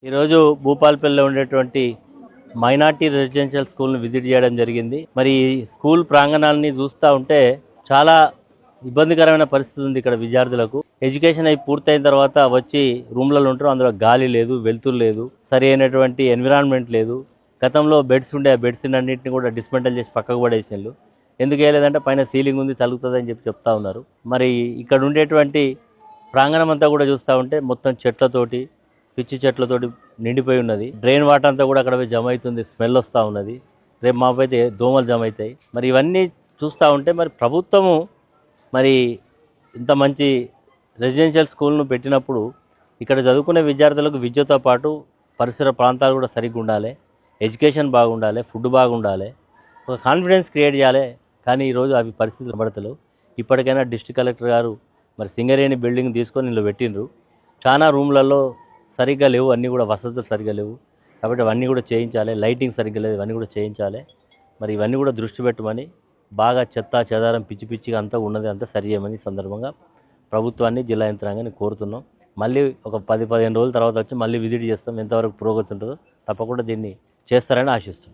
ఈరోజు భూపాలపల్లిలో ఉండేటువంటి minority residential స్కూల్ని విజిట్ చేయడం జరిగింది. మరి ఈ స్కూల్ ప్రాంగణాన్ని చూస్తూ ఉంటే చాలా ఇబ్బందికరమైన పరిస్థితి ఉంది ఇక్కడ విద్యార్థులకు. ఎడ్యుకేషన్ అయి పూర్తయిన తర్వాత వచ్చి రూమ్లలో ఉంటారు, అందులో గాలి లేదు, వెలుతురు లేదు, సరి అయినటువంటి ఎన్విరాన్మెంట్ లేదు. గతంలో బెడ్స్ ఉండే, ఆ బెడ్స్ అన్నింటినీ కూడా డిస్మెంటల్ చేసి పక్కకు పడేసినారు. ఎందుకు వేయలేదంటే పైన సీలింగ్ ఉంది, తలుగుతుంది అని చెప్తా ఉన్నారు. మరి ఇక్కడ ఉండేటువంటి ప్రాంగణం అంతా కూడా చూస్తూ ఉంటే మొత్తం చెట్లతోటి, పిచ్చి చెట్లతోటి నిండిపోయి ఉన్నది. డ్రైన్ వాటర్ అంతా కూడా అక్కడ జమ అవుతుంది, స్మెల్ వస్తూ ఉన్నది. రేపు మాపైతే దోమలు జమ అవుతాయి. మరి ఇవన్నీ చూస్తూ ఉంటే మరి ప్రభుత్వము మరి ఇంత మంచి రెసిడెన్షియల్ స్కూల్ను పెట్టినప్పుడు ఇక్కడ చదువుకునే విద్యార్థులకు విద్యతో పాటు పరిసర ప్రాంతాలు కూడా సరిగ్గా ఉండాలి, ఎడ్యుకేషన్ బాగుండాలి, ఫుడ్ బాగుండాలి, ఒక కాన్ఫిడెన్స్ క్రియేట్ చేయాలి. కానీ ఈరోజు అవి పరిస్థితులు పడతలేవు. ఇప్పటికైనా డిస్ట్రిక్ట్ కలెక్టర్ గారు మరి సింగరేణి బిల్డింగ్ తీసుకొని ఇందులో పెట్టిండ్రు. చాలా రూమ్లలో సరిగ్గా లేవు, అన్నీ కూడా వసతులు సరిగ్గా లేవు. కాబట్టి అవన్నీ కూడా చేయించాలి. లైటింగ్ సరిగ్గా లేదు, ఇవన్నీ కూడా చేయించాలి. మరి ఇవన్నీ కూడా దృష్టి పెట్టమని, బాగా చెత్త చెదారం పిచ్చి పిచ్చిగా అంతా ఉన్నది అంతా సరి చేయమని సందర్భంగా ప్రభుత్వాన్ని, జిల్లా యంత్రాంగాన్ని కోరుతున్నాం. మళ్ళీ ఒక 10-15 రోజుల తర్వాత వచ్చి మళ్ళీ విజిట్ చేస్తాం. ఎంతవరకు పురోగతి ఉంటుందో తప్పకుండా దీన్ని చేస్తారని ఆశిస్తున్నాం.